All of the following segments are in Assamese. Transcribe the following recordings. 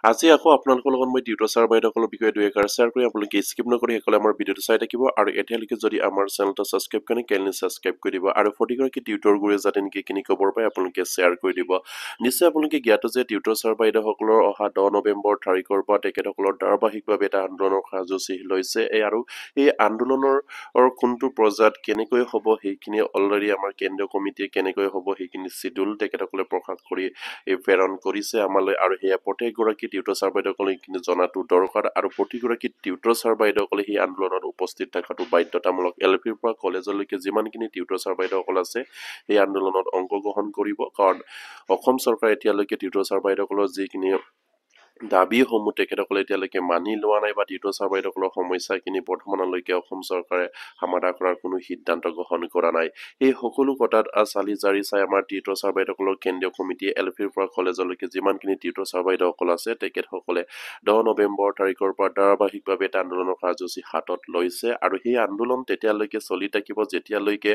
আজি আকৌ আপোনালোকৰ লগত মই টিউটৰ ছাৰ বাইদেউসকলৰ বিষয়ে দুই এষাৰ শ্বেয়াৰ কৰি আপোনালোকে স্কিপ নকৰি সকলে আমাৰ ভিডিঅ'টো চাই থাকিব আৰু এতিয়ালৈকে যদি আমাৰ চেনেলটো ছাবস্ক্ৰাইব কৰে কেনেকৈ ছাবস্ক্ৰাইব কৰি দিব আৰু প্ৰতিগৰাকী টিউটৰ গুৰুৱে যাতে নেকি কিনি খবৰ পায় আপোনালোকে শ্বেয়াৰ কৰি দিব নিশ্চয় আপোনালোকে জ্ঞাত যে টিউটৰ ছাৰ বাইদেউসকলৰ অহা 10 নৱেম্বৰ তাৰিখৰ পৰা তেখেতসকলৰ ধাৰাবাহিকভাৱে এটা আন্দোলনৰ কাৰ্যসূচী লৈছে আৰু এই আন্দোলনৰ কোনটো পৰ্যায়ত কেনেকৈ হ'ব সেইখিনি অলৰেডি আমাৰ কেন্দ্ৰীয় কমিটিয়ে কেনেকৈ হ'ব সেইখিনি শিডিউল তেখেতসকলে প্ৰকাশ কৰি প্ৰেৰণ কৰিছে আমালৈ আৰু সেয়া প্ৰত্যেকগৰাকী টিউটৰ ছাৰ বাইদেউসকলে কিন্তু জনাটো দৰকাৰ আৰু প্ৰতিগৰাকী টিউটৰ ছাৰ বাইদেউসকলে সেই আন্দোলনত উপস্থিত থকাটো বাধ্যতামূলক এলপিৰ পৰা কলেজলৈকে যিমানখিনি টিউটৰ ছাৰ বাইদেউসকল আছে সেই আন্দোলনত অংশগ্ৰহণ কৰিব কাৰণ অসম চৰকাৰে এতিয়ালৈকে টিউটৰ ছাৰ বাইদেউসকলৰ যিখিনি দাবীসমূহ তেখেতসকলে এতিয়ালৈকে মানি লোৱা নাই বা টিউটৰ ছাৰ বাইদেউসকলৰ সমস্যাখিনি বৰ্তমানলৈকে অসম চৰকাৰে সমাধান কৰাৰ কোনো সিদ্ধান্ত গ্ৰহণ কৰা নাই এই সকলো কথাত চালি জাৰি চাই আমাৰ টিউটৰ ছাৰ বাইদেউসকলৰ কেন্দ্ৰীয় কমিটিয়ে এলপিৰ পৰা কলেজলৈকে যিমানখিনি টিউটৰ ছাৰ বাইদেউসকল আছে তেখেতসকলে 10 নৱেম্বৰ তাৰিখৰ পৰা ধাৰাবাহিকভাৱে এটা আন্দোলনৰ কাৰ্যসূচী হাতত লৈছে আৰু সেই আন্দোলন তেতিয়ালৈকে চলি থাকিব যেতিয়ালৈকে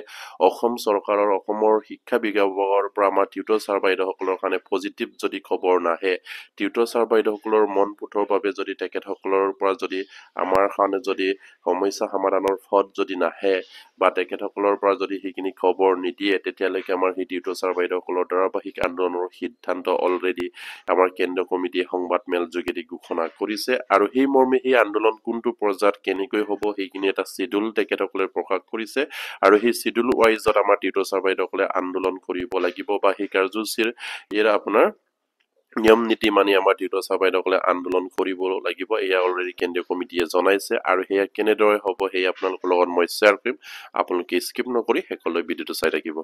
অসম চৰকাৰৰ অসমৰ শিক্ষা বিভাগৰ পৰা আমাৰ টিউটৰ ছাৰ বাইদেউসকলৰ কাৰণে পজিটিভ যদি খবৰ নাহে টিউটৰ ছাৰ বাইদেউসকলৰ মন পুঠৰ বাবে যদি তেখেতসকলৰ পৰা যদি আমাৰ কাৰণে যদি সমস্যা সমাধানৰ পথ যদি নাহে বা তেখেতসকলৰ পৰা যদি সেইখিনি খবৰ নিদিয়ে তেতিয়ালৈকে আমাৰ সেই টিউটৰ ছাৰ বাইদেউসকলৰ ধাৰাবাহিক আন্দোলনৰ সিদ্ধান্ত অলৰেডি আমাৰ কেন্দ্ৰীয় কমিটিয়ে সংবাদ মেল যোগেদি ঘোষণা কৰিছে আৰু সেই মৰ্মে এই আন্দোলন কোনটো পৰ্যায়ত কেনেকৈ হ'ব সেইখিনি এটা শিডিউল তেখেতসকলে প্ৰকাশ কৰিছে আৰু সেই শিডিউল ৱাইজত আমাৰ টিউটৰ ছাৰ বাইদেউসকলে আন্দোলন কৰিব লাগিব বা সেই কাৰ্যসূচীৰ আপোনাৰ নিয়ম নীতি মানি আমাৰ টিউটৰ ছাৰ বাইদেউসকলে আন্দোলন কৰিব লাগিব এয়া অলৰেডি কেন্দ্ৰীয় কমিটিয়ে জনাইছে আৰু সেয়া কেনেদৰে হ'ব সেই আপোনালোকৰ লগত মই শ্বেয়াৰ কৰিম আপোনালোকে স্কিপ নকৰি শেষলৈ ভিডিঅ'টো চাই থাকিব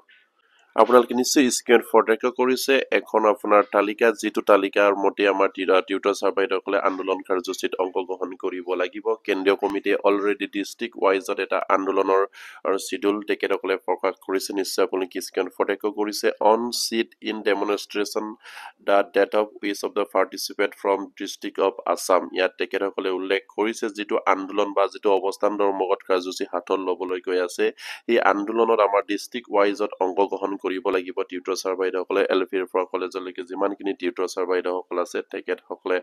আপোনালোকে নিশ্চয় স্ক্ৰীন ফৰটেকা কৰিছে এখন আপোনাৰ তালিকা যিটো তালিকাৰ মতে আমাৰ টিউটৰ ছাৰ বাইদেউসকলে আন্দোলন কাৰ্যসূচীত অংশগ্ৰহণ কৰিব লাগিব কেন্দ্ৰীয় কমিটিয়ে অলৰেডি ডিষ্ট্ৰিক্ট ৱাইজত এটা আন্দোলনৰ শিডিউল তেখেতসকলে প্ৰকাশ কৰিছে নিশ্চয় আপোনালোকে স্ক্ৰীন ফৰটেকা কৰিছে on sheet in demonstration the date of which of the participate from district of Assam ইয়াত তেখেতসকলে উল্লেখ কৰিছে যিটো আন্দোলন বা যিটো অৱস্থান ধৰ্মগত কাৰ্যসূচী হাতত ল'বলৈ গৈ আছে এই আন্দোলনত আমাৰ ডিষ্ট্ৰিক্ট ৱাইজত অংশগ্ৰহণ কৰিব লাগিব টিউটৰ ছাৰ বাইদেউসকলে এলপিৰ পৰা কলেজলৈকে যিমানখিনি টিউটৰ ছাৰ বাইদেউসকল আছে তেখেতসকলে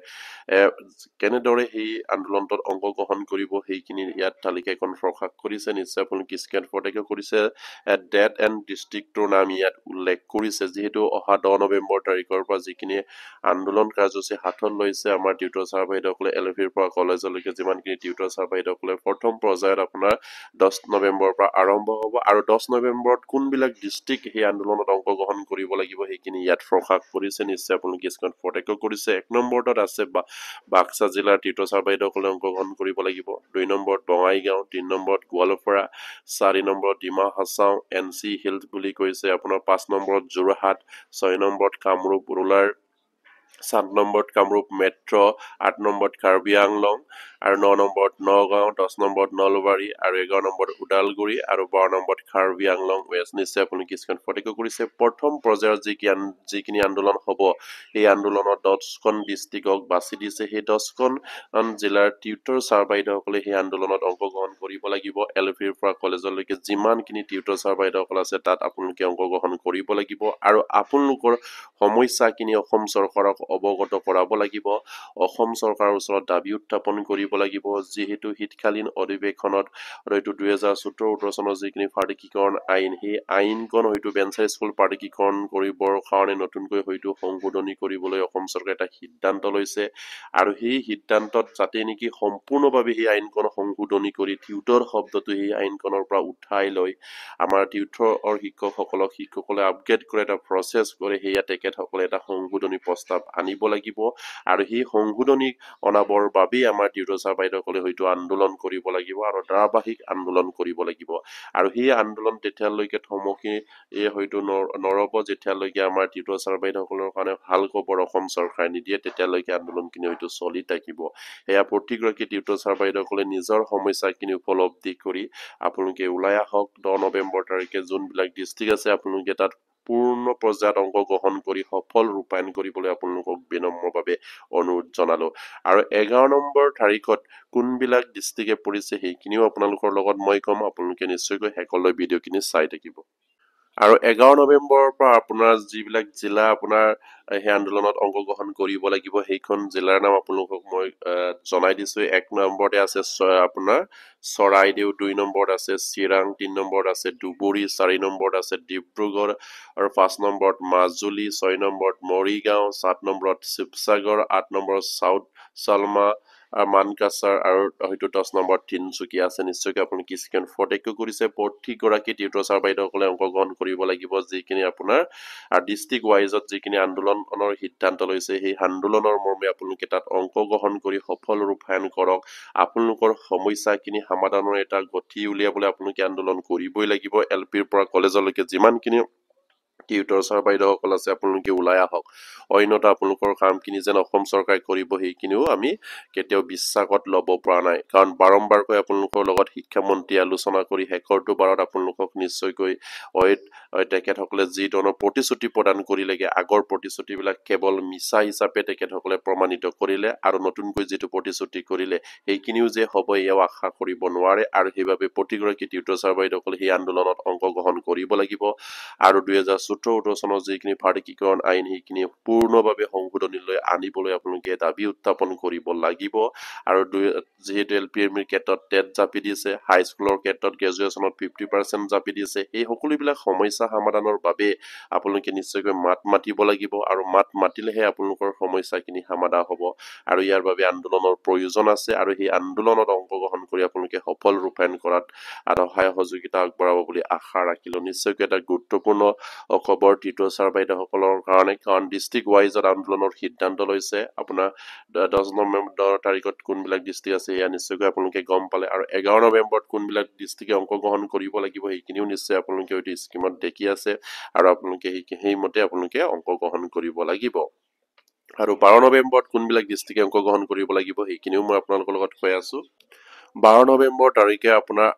কেনেদৰে সেই আন্দোলনটোত অংশগ্ৰহণ কৰিব সেইখিনি ইয়াত তালিকাখন প্ৰকাশ কৰিছে নিশ্চয় আপোনালোকে স্ক্ৰীন ফৰটেকা কৰিছে ডেট এণ্ড ডিষ্ট্ৰিক্টটোৰ নাম ইয়াত উল্লেখ কৰিছে যিহেতু অহা 10 নৱেম্বৰ তাৰিখৰ পৰা যিখিনি আন্দোলন কাৰ্যসূচী হাতত লৈছে আমাৰ টিউটৰ ছাৰ বাইদেউসকলে এলপিৰ পৰা কলেজলৈকে যিমানখিনি টিউটৰ ছাৰ বাইদেউসকলে প্ৰথম পৰ্যায়ত আপোনাৰ 10 নৱেম্বৰৰ পৰা আৰম্ভ হ'ব আৰু 10 নৱেম্বৰত কোনবিলাক ডিষ্ট্ৰিক্ট সেই আন্দোলনত অংশগ্ৰহণ কৰিব লাগিব সেইখিনি ইয়াত প্ৰকাশ কৰিছে নিশ্চয় আপোনালোকে স্ক্ৰীন ফৰটেকা কৰিছে 1 নম্বৰত আছে বাক্সা জিলাৰ টিউটৰ ছাৰ বাইদেউসকলে অংশগ্ৰহণ কৰিব লাগিব 2 নম্বৰত বঙাইগাঁও 3 নম্বৰত গোৱালপাৰা 4 নম্বৰত ডিমা হাছাও এনচি হিলছ বুলি কৈছে আপোনাৰ 5 নম্বৰত যোৰহাট 6 নম্বৰত কামৰূপ ৰুৰাল 7 নম্বৰত কামৰূপ মেট্ৰ 8 নম্বৰত কাৰ্বি আংলং আৰু 9 নম্বৰত নগাঁও 10 নম্বৰত নলবাৰী আৰু 11 নম্বৰত ওদালগুৰি আৰু 12 নম্বৰত কাৰ্বি আংলং ৱেষ্ট নিশ্চয় আপোনালোকে স্ক্ৰীন ফৰটেকা কৰিছে প্ৰথম পৰ্যায়ৰ যিখিনি আন্দোলন হ'ব এই আন্দোলনত 10খন ডিষ্ট্ৰিক্টক বাছি দিছে সেই 10খন জিলাৰ টিউটৰ ছাৰ বাইদেউসকলে সেই আন্দোলনত অংশগ্ৰহণ কৰিব লাগিব এলপিৰ পৰা কলেজলৈকে যিমানখিনি টিউটৰ ছাৰ বাইদেউসকল আছে তাত আপোনালোকে অংশগ্ৰহণ কৰিব লাগিব আৰু আপোনালোকৰ সমস্যাখিনি অসম চৰকাৰক অৱগত কৰাব লাগিব অসম চৰকাৰৰ ওচৰত দাবী উত্থাপন কৰিব লাগিব যিহেতু শীতকালীন অধিৱেশনত হয়তো 2017-18 চনৰ যিখিনি পাৰ্টিকৰণ আইন সেই আইনখন হয়তো বেঞ্চাৰ স্কুল পাৰ্টিকৰণ কৰিবৰ কাৰণে নতুনকৈ হয়তো সংশোধনী কৰিবলৈ অসম চৰকাৰে এটা সিদ্ধান্ত লৈছে আৰু সেই সিদ্ধান্তত যাতে নেকি সম্পূৰ্ণভাৱে সেই আইনখন সংশোধনী কৰি টিউটৰ শব্দটো সেই আইনখনৰ পৰা উঠাই লৈ আমাৰ টিউটৰৰ শিক্ষকসকলে আপগ্ৰেড কৰে এটা প্ৰচেছ কৰে সেয়া তেখেতসকলে এটা সংশোধনী প্ৰস্তাৱ আনিব লাগিব আৰু সেই সংশোধনী অনাবৰ বাবেই আমাৰ টিউটৰ ছাৰ বাইদেউসকলে হয়তো আন্দোলন কৰিব লাগিব আৰু ধাৰাবাহিক আন্দোলন কৰিব লাগিব আৰু সেই আন্দোলন তেতিয়ালৈকে থমকি হয়তো নৰব যেতিয়ালৈকে আমাৰ টিউটৰ ছাৰ বাইদেউসকলৰ কাৰণে ভাল খবৰ অসম চৰকাৰে নিদিয়ে তেতিয়ালৈকে আন্দোলনখিনি হয়তো চলি থাকিব এয়া প্ৰতিগৰাকী টিউটৰ ছাৰ বাইদেউসকলে নিজৰ সমস্যাখিনি উপলব্ধি কৰি আপোনালোকে ওলাই আহক 10 নৱেম্বৰ তাৰিখে যোনবিলাক ডিষ্ট্ৰিক্ট আছে আপোনালোকে তাত পূৰ্ণ পৰ্যায়ত অংশগ্ৰহণ কৰি সফল ৰূপায়ণ কৰিবলৈ আপোনালোকক বিনম্ৰভাৱে অনুৰোধ জনালো আৰু 11 নম্বৰ তাৰিখত কোনবিলাক ডিষ্ট্ৰিক্টে পৰিছে সেইখিনিও আপোনালোকৰ লগত মই ক'ম আপোনালোকে নিশ্চয়কৈ শেষলৈ ভিডিঅ'খিনি চাই থাকিব আৰু 11 নৱেম্বৰৰ পৰা আপোনাৰ যিবিলাক জিলা আপোনাৰ সেই আন্দোলনত অংশগ্ৰহণ কৰিব লাগিব সেইখন জিলাৰ নাম আপোনালোকক মই জনাই দিছো 1 নম্বৰতে আছে আপোনাৰ চৰাইদেউ 2 নম্বৰত আছে চিৰাং 3 নম্বৰত আছে দুবৰি 4 নম্বৰত আছে ডিব্ৰুগড় আৰু 5 নম্বৰত মাজুলী 6 নম্বৰত মৰিগাঁও 7 নম্বৰত শিৱসাগৰ 8 নম্বৰত সাউথ সালমা মানকাছাৰ আৰু হয়তো 10 নম্বৰত তিনচুকীয়া আছে নিশ্চয়কৈ আপুনি কিস্কিন ফটেকো কৰিছে প্ৰতিগৰাকী টিউটৰ ছাৰ বাইদেউসকলে অংশগ্ৰহণ কৰিব লাগিব যিখিনি আপোনাৰ ডিষ্ট্ৰিক্ট ৱাইজত যিখিনি আন্দোলনৰ সিদ্ধান্ত লৈছে সেই আন্দোলনৰ মৰ্মে আপোনালোকে তাত অংশগ্ৰহণ কৰি সফল ৰূপায়ণ কৰক আপোনালোকৰ সমস্যাখিনি সমাধানৰ এটা গতি উলিয়াবলৈ আপোনালোকে আন্দোলন কৰিবই লাগিব এলপিৰ পৰা কলেজলৈকে যিমানখিনি টিউটৰ ছাৰ বাইদেউসকল আছে আপোনালোকে ওলাই আহক অন্যথা আপোনালোকৰ কামখিনি যেন অসম চৰকাৰে কৰিব সেইখিনিও আমি কেতিয়াও বিশ্বাসত ল'ব পৰা নাই কাৰণ বাৰম্বাৰকৈ আপোনালোকৰ লগত শিক্ষামন্ত্ৰী আলোচনা কৰি শেষৰটো বাৰত আপোনালোকক নিশ্চয়কৈ তেখেতসকলে যি ধৰণৰ প্ৰতিশ্ৰুতি প্ৰদান কৰিলেগে আগৰ প্ৰতিশ্ৰুতিবিলাক কেৱল মিছা হিচাপে তেখেতসকলে প্ৰমাণিত কৰিলে আৰু নতুনকৈ যিটো প্ৰতিশ্ৰুতি কৰিলে সেইখিনিও যে হ'ব এয়াও আশা কৰিব নোৱাৰে আৰু সেইবাবে প্ৰতিগৰাকী টিউটৰ ছাৰ বাইদেউসকলে সেই আন্দোলনত অংশগ্ৰহণ কৰিব লাগিব আৰু 2014 চনৰ যিখিনি ভাৰ্তিকীকৰণ আইন সেইখিনি পূৰ্ণভাৱে সংশোধনীলৈ আনিবলৈ আপোনালোকে দাবী উত্থাপন কৰিব লাগিব আৰু যিহেতু এলপিএমইৰ ক্ষেত্ৰত টেট জাপি দিছে হাইস্কুলৰ ক্ষেত্ৰত গ্ৰেজুৱেশ্যনত 50% জাপি দিছে এই সকলোবিলাক সমস্যা সমাধানৰ বাবে আপোনালোকে নিশ্চয়কৈ মাত মাতিব লাগিব আৰু মাত মাতিলেহে আপোনালোকৰ সমস্যাখিনি সমাধান হ'ব আৰু ইয়াৰ বাবে আন্দোলনৰ প্ৰয়োজন আছে আৰু সেই আন্দোলনত অংশগ্ৰহণ কৰি আপোনালোকে সফল ৰূপায়ণ কৰাত সহায় সহযোগিতা আগবঢ়াব বুলি আশা ৰাখিলো নিশ্চয়কৈ এটা গুৰুত্বপূৰ্ণ খবৰ টিউটৰ ছাৰ বাইদেউসকলৰ কাৰণে কাৰণ ডিষ্ট্ৰিক্ট ৱাইজত আন্দোলনৰ সিদ্ধান্ত লৈছে আপোনাৰ 10 নৱেম্বৰ তাৰিখত কোনবিলাক ডিষ্ট্ৰিক্ট আছে এয়া নিশ্চয়কৈ আপোনালোকে গম পালে আৰু 11 নৱেম্বৰত কোনবিলাক ডিষ্ট্ৰিক্টে অংশগ্ৰহণ কৰিব লাগিব সেইখিনিও নিশ্চয় আপোনালোকে এইটো স্কিমত দেখি আছে আৰু আপোনালোকে সেইমতে আপোনালোকে অংশগ্ৰহণ কৰিব লাগিব আৰু 12 নৱেম্বৰত কোনবিলাক ডিষ্ট্ৰিক্টে অংশগ্ৰহণ কৰিব লাগিব সেইখিনিও মই আপোনালোকৰ লগত কৈ আছো 12 নৱেম্বৰ তাৰিখে আপোনাৰ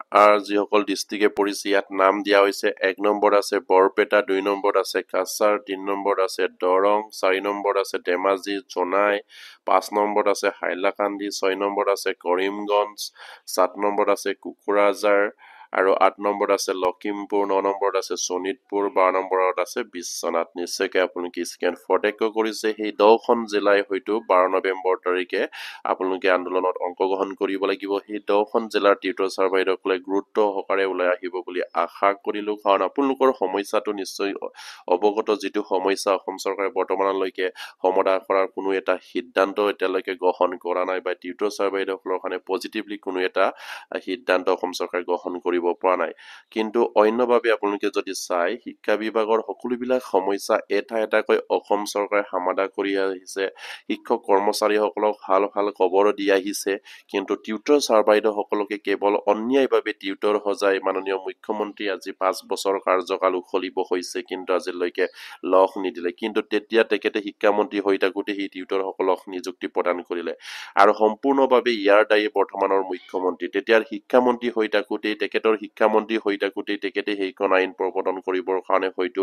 যিসকল ডিষ্ট্ৰিক্টে পৰিছে ইয়াত নাম দিয়া হৈছে 1 নম্বৰত আছে বৰপেটা 2 নম্বৰত আছে কাছাৰ 3 নম্বৰত আছে দৰং 4 নম্বৰত আছে ধেমাজি জোনাই 5 নম্বৰত আছে হাইলাকান্দি 6 নম্বৰত আছে কৰিমগঞ্জ 7 নম্বৰত আছে কোকৰাঝাৰ আৰু 8 নম্বৰত আছে লখিমপুৰ 9 নম্বৰত আছে শোণিতপুৰ 12 নম্বৰত আছে বিশ্বনাথ নিশ্চয়কৈ আপোনালোকে স্ক্যান ফটেকো কৰিছে সেই 10খন জিলাই হয়তো 12 নৱেম্বৰ তাৰিখে আপোনালোকে আন্দোলনত অংশগ্ৰহণ কৰিব লাগিব সেই 10খন জিলাৰ টিউটৰ ছাৰ বাইদেউসকলে গুৰুত্ব সহকাৰে ওলাই আহিব বুলি আশা কৰিলো কাৰণ আপোনালোকৰ সমস্যাটো নিশ্চয় অৱগত যিটো সমস্যা অসম চৰকাৰে বৰ্তমানলৈকে সমাধান কৰাৰ কোনো এটা সিদ্ধান্ত এতিয়ালৈকে গ্ৰহণ কৰা নাই বা টিউটৰ ছাৰ বাইদেউসকলৰ কাৰণে পজিটিভলি কোনো এটা সিদ্ধান্ত অসম চৰকাৰে গ্ৰহণ কৰিব পৰা নাই কিন্তু অন্যভাৱে আপোনালোকে যদি চাই শিক্ষা বিভাগৰ সকলোবিলাক সমস্যা এটা এটাকৈ অসম চৰকাৰে সমাধান কৰি আহিছে শিক্ষক কৰ্মচাৰীসকলক ভাল ভাল খবৰ দি আহিছে কিন্তু টিউটৰ ছাৰ বাইদেউসকলকে কেৱল অন্যায়ভাৱে টিউটৰ সজাই মাননীয় মুখ্যমন্ত্ৰী আজি 5 বছৰ কাৰ্যকাল উখলিব হৈছে কিন্তু আজিলৈকে লখ নিদিলে কিন্তু তেতিয়া তেখেতে শিক্ষামন্ত্ৰী হৈ থাকোতে সেই টিউটৰসকলক নিযুক্তি প্ৰদান কৰিলে আৰু সম্পূৰ্ণভাৱে ইয়াৰ দায়ী বৰ্তমানৰ মুখ্যমন্ত্ৰী তেতিয়াৰ শিক্ষামন্ত্ৰী হৈ থাকোতে তেখেতৰ শিক্ষামন্ত্ৰী হৈ থাকোতে তেখেতে সেইখন আইন প্ৰৱৰ্তন কৰিবৰ কাৰণে হয়তো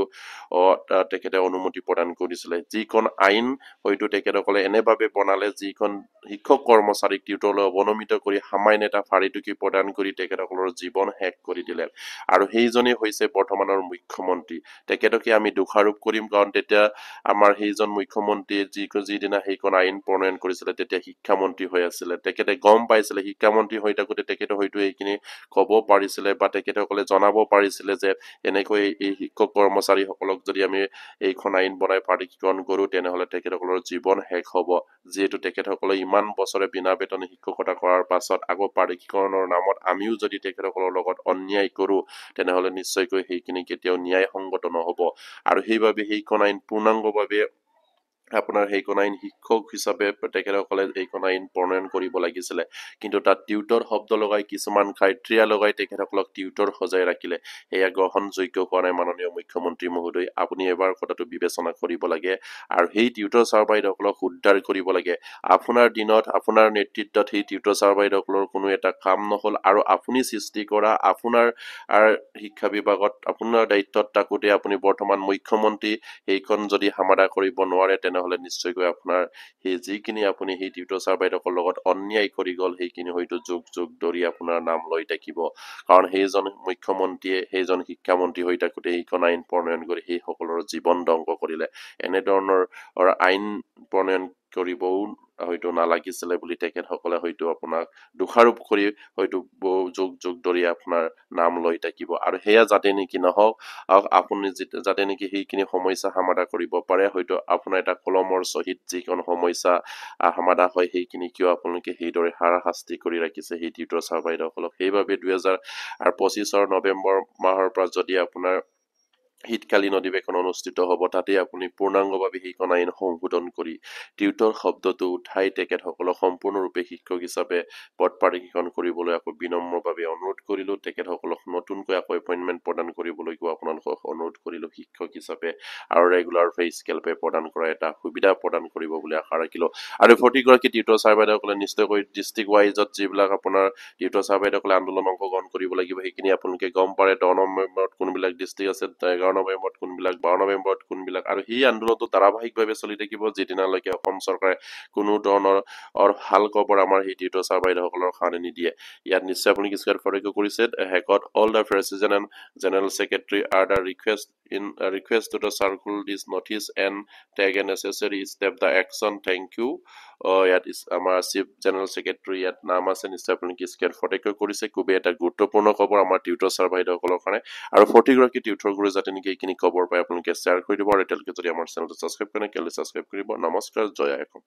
তেখেতে অনুমতি প্ৰদান কৰিছিলে যিখন আইন হয়তো তেখেতসকলে এনেভাৱে বনালে যিখন শিক্ষক কৰ্মচাৰীক টিউটৰলৈ অৱনমিত কৰি সামান্য এটা ফাৰিটুকি প্ৰদান কৰি তেখেতসকলৰ জীৱন শেষ কৰি দিলে আৰু সেইজনে হৈছে বৰ্তমানৰ মুখ্যমন্ত্ৰী তেখেতকে আমি দোষাৰোপ কৰিম কাৰণ তেতিয়া আমাৰ সেইজন মুখ্যমন্ত্ৰী যিদিনা সেইখন আইন প্ৰণয়ন কৰিছিলে তেতিয়া শিক্ষামন্ত্ৰী হৈ আছিলে তেখেতে গম পাইছিলে শিক্ষামন্ত্ৰী হৈ থাকোতে তেখেতে হয়তো এইখিনি ক'ব পাৰিছিলে বা তেখেতসকলে জনাব পাৰিছিলে যে এনেকৈ এই শিক্ষক কৰ্মচাৰীসকলক যদি আমি এইখন আইন বনাই প্ৰাধিকৰণ কৰো তেনেহলে তেখেতসকলৰ জীৱন শেষ হ'ব যিহেতু তেখেতসকলে ইমান বছৰে বিনা বেতনে শিক্ষকতা কৰাৰ পাছত আকৌ প্ৰাধিকৰণৰ নামত আমিও যদি তেখেতসকলৰ লগত অন্যায় কৰো তেনেহলে নিশ্চয়কৈ সেইখিনি কেতিয়াও ন্যায়সংগত নহব আৰু সেইবাবে সেইখন আইন পূৰ্ণাংগভাৱে আপোনাৰ সেইখন আইন শিক্ষক হিচাপে তেখেতসকলে এইখন আইন প্ৰণয়ন কৰিব লাগিছিলে কিন্তু তাত টিউটৰ শব্দ লগাই কিছুমান ক্ৰাইটেৰিয়া লগাই তেখেতসকলক টিউটৰ সজাই ৰাখিলে এয়া গ্ৰহণযোগ্য হোৱা নাই মাননীয় মুখ্যমন্ত্ৰী মহোদয় আপুনি এবাৰ কথাটো বিবেচনা কৰিব লাগে আৰু সেই টিউটৰ ছাৰ বাইদেউসকলক উদ্ধাৰ কৰিব লাগে আপোনাৰ দিনত আপোনাৰ নেতৃত্বত সেই টিউটৰ ছাৰ বাইদেউসকলৰ কোনো এটা কাম নহল আৰু আপুনি সৃষ্টি কৰা আপোনাৰ শিক্ষা বিভাগত আপোনাৰ দায়িত্বত থাকোতে আপুনি বৰ্তমান মুখ্যমন্ত্ৰী সেইখন যদি সমাধান কৰিব নোৱাৰে তেনেহলে তেনেহলে নিশ্চয়কৈ আপোনাৰ সেই যিখিনি আপুনি সেই টিউটৰ ছাৰ বাইদেউসকলৰ লগত অন্যায় কৰি গ'ল সেইখিনি হয়তো যুগ যুগ ধৰি আপোনাৰ নাম লৈ থাকিব কাৰণ সেইজন মুখ্যমন্ত্ৰীয়ে সেইজন শিক্ষামন্ত্ৰী হৈ থাকোঁতে এইখন আইন প্ৰণয়ন কৰি সেই সকলৰ জীৱন ধ্বংস কৰিলে এনেধৰণৰ আইন প্ৰণয়ন কৰিবও হয়তো নালাগিছিলে বুলি তেখেতসকলে হয়তো আপোনাক দোষাৰোপ কৰি হয়তো বহু যুগ যুগ ধৰি আপোনাৰ নাম লৈ থাকিব আৰু সেয়া যাতে নেকি নহওক আপুনি যাতে নেকি সেইখিনি সমস্যা সমাধান কৰিব পাৰে হয়তো আপোনাৰ এটা কলমৰ সহিত যিকোনো সমস্যা সমাধান হয় সেইখিনি কিয় আপোনালোকে সেইদৰে হাৰাশাস্তি কৰি ৰাখিছে সেই টিউটৰ ছাৰ বাইদেউসকলক সেইবাবে 2025 নৱেম্বৰ মাহৰ পৰা যদি আপোনাৰ শীতকালীন অধিৱেশন অনুষ্ঠিত হ'ব তাতে আপুনি পূৰ্ণাংগভাৱে সেইখন আইন সংশোধন কৰি টিউটৰ শব্দটো উঠাই তেখেতসকলক সম্পূৰ্ণৰূপে শিক্ষক হিচাপে পদ পাৰিশীলন কৰিবলৈ আকৌ বিনম্ৰভাৱে অনুৰোধ কৰিলো তেখেতসকলক নতুনকৈ আকৌ এপইণ্টমেণ্ট প্ৰদান কৰিবলৈকো আপোনালোকক অনুৰোধ কৰিলো শিক্ষক হিচাপে আৰু ৰেগুলাৰ পে স্কেল পে প্ৰদান কৰা এটা সুবিধা প্ৰদান কৰিব বুলি আশা ৰাখিলো আৰু প্ৰতিগৰাকী টিউটৰ ছাৰ বাইদেউসকলে নিশ্চয়কৈ ডিষ্ট্ৰিক্ট ৱাইজত যিবিলাক আপোনাৰ টিউটৰ ছাৰ বাইদেউসকলে আন্দোলন অংশগ্ৰহণ কৰিব লাগিব সেইখিনি আপোনালোকে গম পাৰে 10 নৱেম্বৰত কোনবিলাক ডিষ্ট্ৰিক্ট আছে 11 নৱেম্বৰত কোনবিলাক 12 নৱেম্বৰত কোনবিলাক আৰু সেই আন্দোলনটো ধাৰাবাহিকভাৱে চলি থাকিব যিদিনালৈকে অসম চৰকাৰে কোনো ধৰণৰ ভাল খবৰ আমাৰ সেই টিউটৰ ছাৰ বাইদেউসকলৰ কাৰণে নিদিয়ে ইয়াত নিশ্চয় আপুনি কিছুমান ফৰক কৰিছে হেকত all the president and general secretary are the request to the circle this notice and take a necessary step the action thank you ইয়াত আমাৰ চিফ জেনেৰেল ছেক্ৰেটাৰী ইয়াত নাম আছে নিশ্চয় আপুনি স্কেন ফটেকৈ কৰিছে খুবেই এটা গুৰুত্বপূৰ্ণ খবৰ আমাৰ টিউটৰ ছাৰ বাইদেউসকলৰ কাৰণে আৰু প্ৰতিগৰাকী টিউটৰ গুৰু যাতে নেকি এইখিনি খবৰ পাই আপোনালোকে শ্বেয়াৰ কৰি দিব আৰু এতিয়ালৈকে যদি আমাৰ চেনেলটো ছাবস্ক্ৰাইব কৰে কেলে ছাবস্ক্ৰাইব কৰিব নমস্কাৰ জয় আইকম